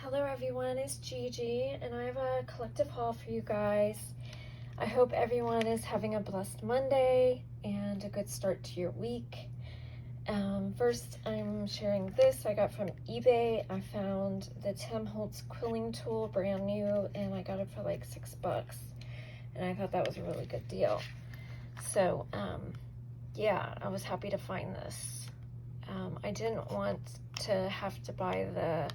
Hello everyone, it's Gigi and I have a collective haul for you guys. I hope everyone is having a blessed Monday and a good start to your week. First, I'm sharing this I got from eBay. I found the Holtz Quilling tool brand new and I got it for like $6 and I thought that was a really good deal. So yeah, I was happy to find this. I didn't want to have to buy the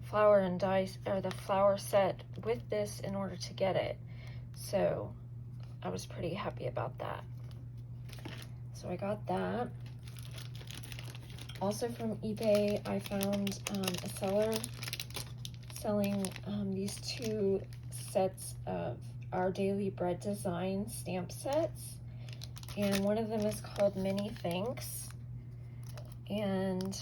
flower and dice or the flower set with this in order to get it, so I was pretty happy about that. So I got that. Also from eBay, I found a seller selling these two sets of Our Daily Bread Design stamp sets, and one of them is called Many Thanks, and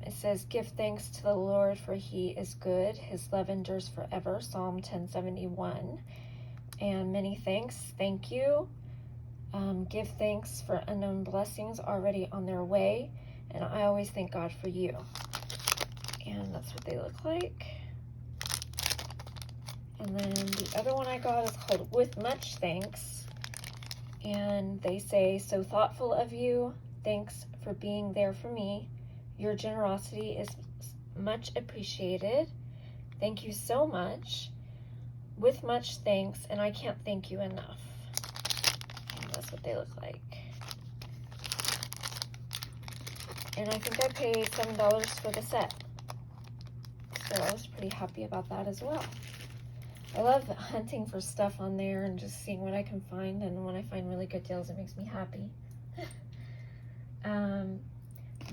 it says, "Give thanks to the Lord, for he is good. His love endures forever." Psalm 1071. And many thanks, thank you. Give thanks for unknown blessings already on their way. And I always thank God for you. And that's what they look like. And then the other one I got is called With Much Thanks. And they say, "So thoughtful of you. Thanks for being there for me. Your generosity is much appreciated. Thank you so much. With much thanks, and I can't thank you enough." And that's what they look like. And I think I paid $7 for the set. So I was pretty happy about that as well. I love hunting for stuff on there and just seeing what I can find, and when I find really good deals, it makes me happy.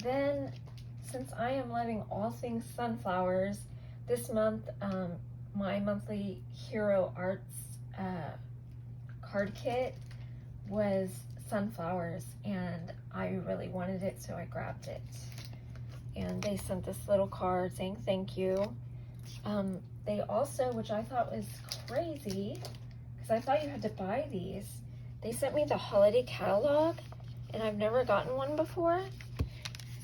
Then, since I am loving all things sunflowers, this month my monthly Hero Arts card kit was sunflowers, and I really wanted it, so I grabbed it. And they sent this little card saying thank you. They also, which I thought was crazy, because I thought you had to buy these, they sent me the holiday catalog, and I've never gotten one before.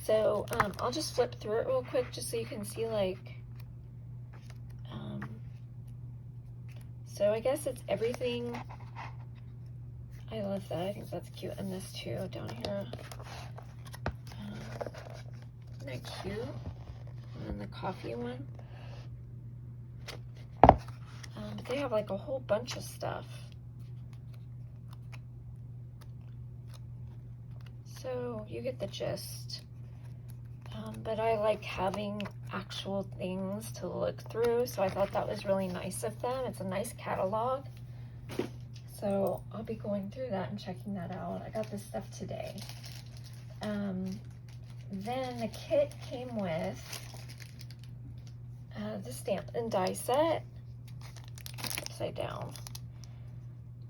So I'll just flip through it real quick just so you can see, like, so I guess it's everything. I love that. I think that's cute. And this too, down here. Isn't that cute? And then the coffee one. But they have like a whole bunch of stuff. So you get the gist. But I like having actual things to look through, so I thought that was really nice of them. It's a nice catalog. So I'll be going through that and checking that out. I got this stuff today. Then the kit came with the stamp and die set, upside down.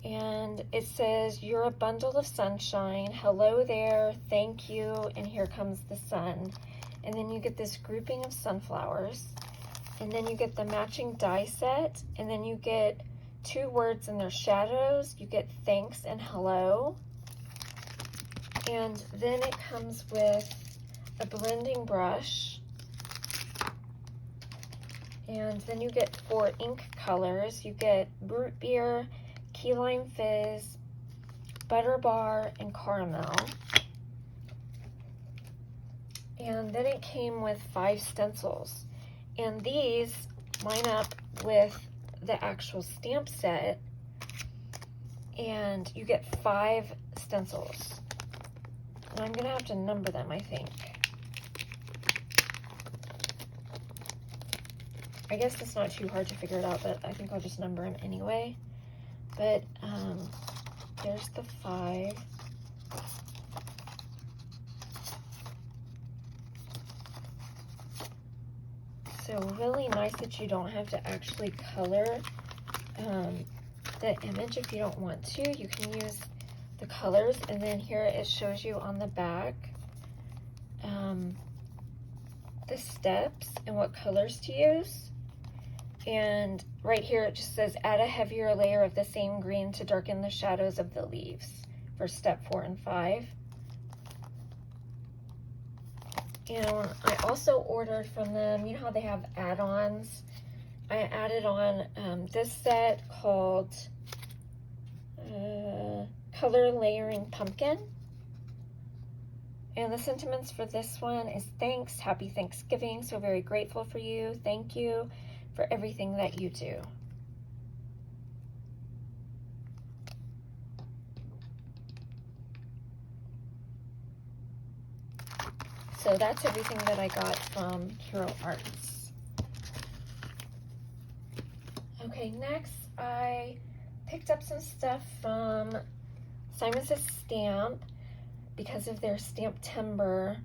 And it says, "You're a bundle of sunshine. Hello there. Thank you. And here comes the sun." And then you get this grouping of sunflowers. And then you get the matching die set. And then you get two words in their shadows. You get thanks and hello. And then it comes with a blending brush. And then you get 4 ink colors. You get root beer, key lime fizz, butter bar, and caramel. And then it came with 5 stencils. And these line up with the actual stamp set. And you get 5 stencils. And I'm gonna have to number them, I think. I guess it's not too hard to figure it out, but I think I'll just number them anyway. But there's the 5. So really nice that you don't have to actually color the image if you don't want to. You can use the colors, and then here it shows you on the back the steps and what colors to use. And right here it just says, "Add a heavier layer of the same green to darken the shadows of the leaves" for step 4 and 5. And I also ordered from them, you know how they have add-ons? I added on this set called Color Layering Pumpkin. And the sentiments for this one is thanks, happy Thanksgiving, so very grateful for you. Thank you for everything that you do. So that's everything that I got from Hero Arts. Okay, next I picked up some stuff from Simon Says Stamp because of their Stamp-timber.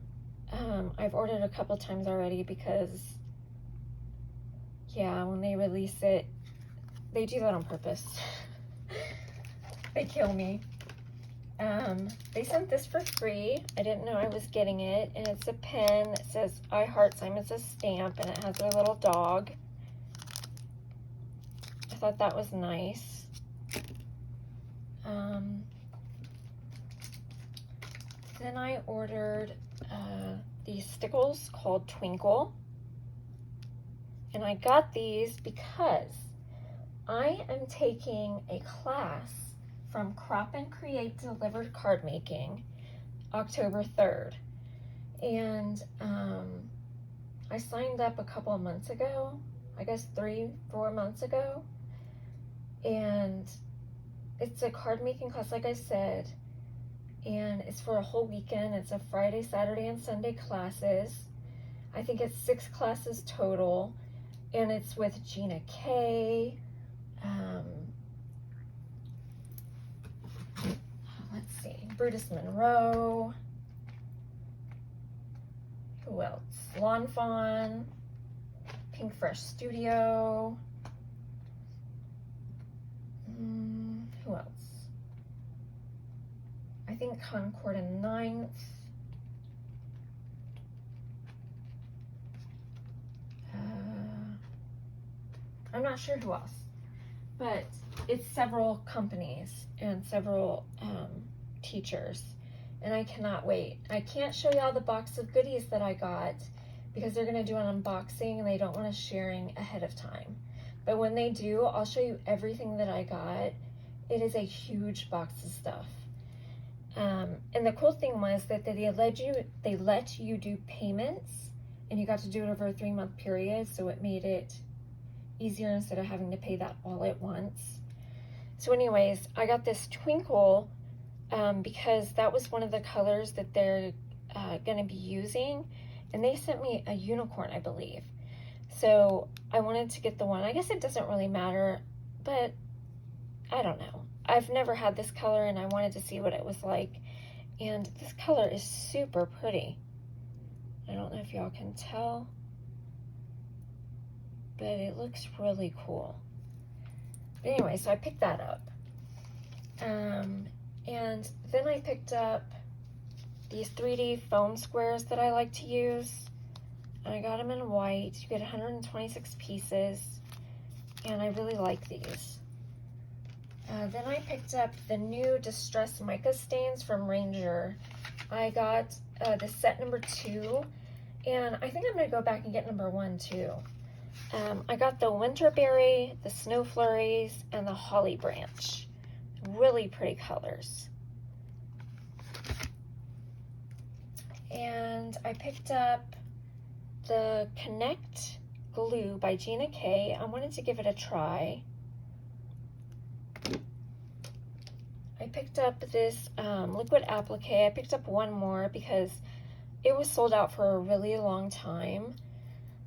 I've ordered a couple times already because, yeah, when they release it, they do that on purpose. They kill me. They sent this for free. I didn't know I was getting it, and it's a pen that says I Heart Simon Says Stamp, and it has a little dog. I thought that was nice. Then I ordered these stickles called Twinkle, and I got these because I am taking a class from Crop and Create Delivered Card Making October 3rd, and I signed up a couple of months ago, I guess 3-4 months ago, and it's a card making class, like I said, and it's for a whole weekend. It's a Friday, Saturday, and Sunday classes. I think it's 6 classes total, and it's with Gina K. Let's see, Brutus Monroe. Who else? Lawn Fawn, Pink Fresh Studio. Who else? I think Concord and Ninth. I'm not sure who else, but it's several companies and several teachers, and I cannot wait. I can't show you all the box of goodies that I got because they're going to do an unboxing and they don't want us sharing ahead of time. But when they do, I'll show you everything that I got. It is a huge box of stuff. And the cool thing was that they let you do payments, and you got to do it over a 3-month period, so it made it easier instead of having to pay that all at once. So anyways, I got this Twinkle because that was one of the colors that they're going to be using, and they sent me a unicorn, I believe. So I wanted to get the one. I guess it doesn't really matter, but I don't know. I've never had this color, and I wanted to see what it was like. And this color is super pretty. I don't know if y'all can tell, but it looks really cool. But anyway, so I picked that up. And then I picked up these 3D foam squares that I like to use. And I got them in white. You get 126 pieces, and I really like these. Then I picked up the new Distress Mica Stains from Ranger. I got the set number 2, and I think I'm going to go back and get number 1 too. I got the Winterberry, the Snow Flurries, and the Holly Branch. Really pretty colors. And I picked up the Connect Glue by Gina K. I wanted to give it a try. I picked up this liquid applique. I picked up one more because it was sold out for a really long time.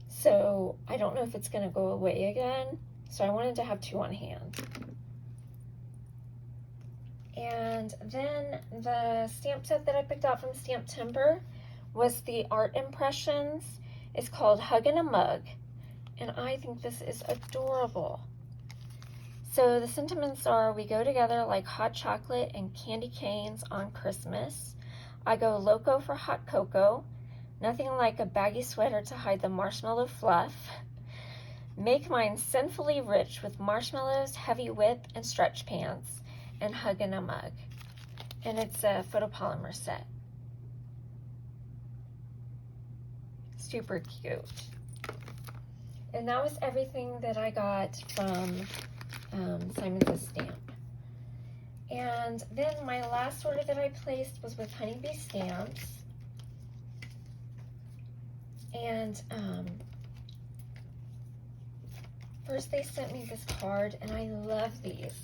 So I don't know if it's going to go away again. So I wanted to have 2 on hand. And then the stamp set that I picked out from Stamp-timber was the Art Impressions. It's called Hug in a Mug. And I think this is adorable. So the sentiments are, we go together like hot chocolate and candy canes on Christmas. I go loco for hot cocoa. Nothing like a baggy sweater to hide the marshmallow fluff. Make mine sinfully rich with marshmallows, heavy whip, and stretch pants. And Hug in a Mug. And it's a photopolymer set. super cute. And that was everything that I got from Simon Says Stamp. And then my last order that I placed was with Honeybee Stamps. And first they sent me this card, and I love these.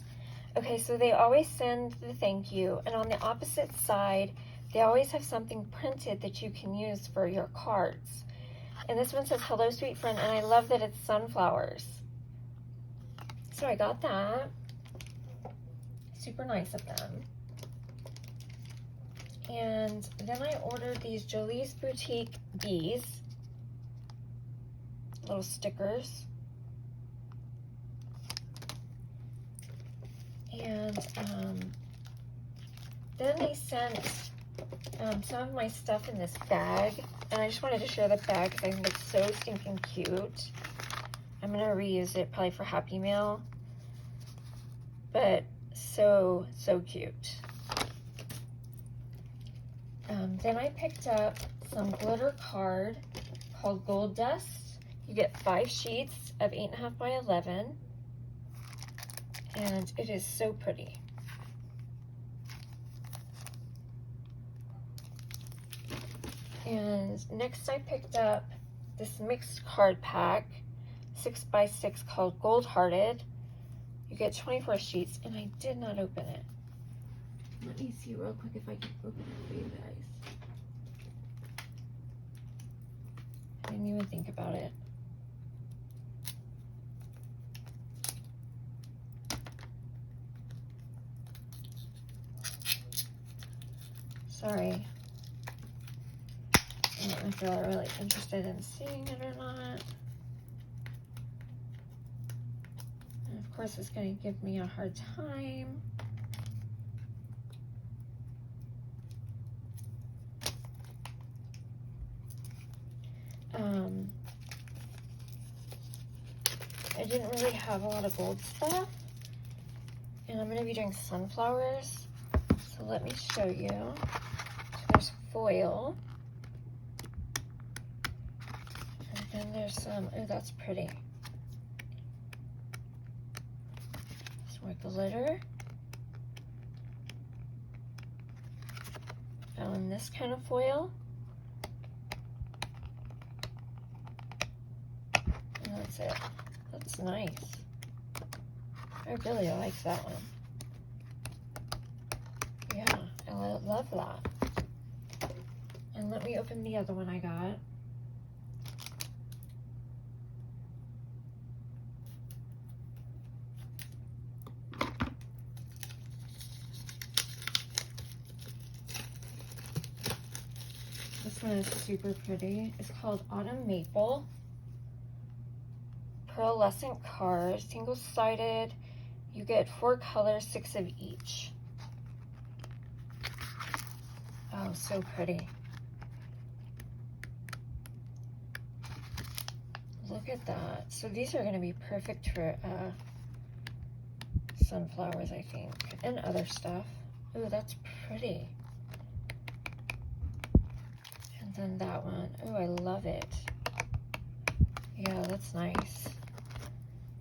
Okay, so they always send the thank you, and on the opposite side, they always have something printed that you can use for your cards. And this one says, hello, sweet friend, and I love that it's sunflowers. So I got that. Super nice of them. And then I ordered these Jolie's Boutique bees. Little stickers. And then they sent some of my stuff in this bag. And I just wanted to share the bag because I think it's so stinking cute. I'm going to reuse it probably for Happy Mail. But so cute. Then I picked up some glitter card called Gold Dust. You get 5 sheets of 8.5 by 11. And it is so pretty. And next I picked up this mixed card pack, 6 by 6, called Gold Hearted. You get 24 sheets, and I did not open it. Let me see real quick if I can open it for you guys. I didn't even think about it. Sorry. I don't know if you're really interested in seeing it or not. And of course, it's going to give me a hard time. I didn't really have a lot of gold stuff, and I'm going to be doing sunflowers, so let me show you. So there's foil, and then there's some, oh, that's pretty. Some more glitter. Found this kind of foil. And that's it. That's nice. I really like that one. Yeah, I love that. And let me open the other one I got. This one is super pretty. It's called Autumn Maple. Pearlescent cards, single-sided. You get 4 colors, 6 of each. Oh, so pretty. Look at that. So these are going to be perfect for sunflowers, I think, and other stuff. Oh, that's pretty. And then that one. Oh, I love it. Yeah, that's nice.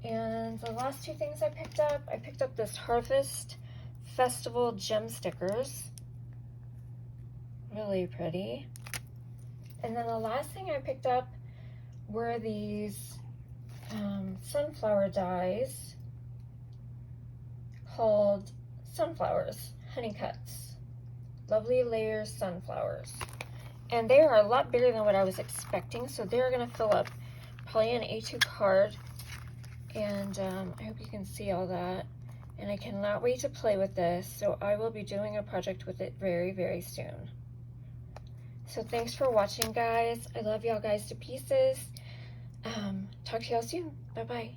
And the last 2 things I picked up this Harvest Festival gem stickers. Really pretty. And then the last thing I picked up were these sunflower dies called Sunflowers Honey Cuts. Lovely Layers Sunflowers. And they are a lot bigger than what I was expecting, so they're going to fill up probably an A2 card. And I hope you can see all that. And I cannot wait to play with this, so I will be doing a project with it very, very soon. So thanks for watching, guys. I love y'all guys to pieces. Talk to y'all soon. Bye-bye.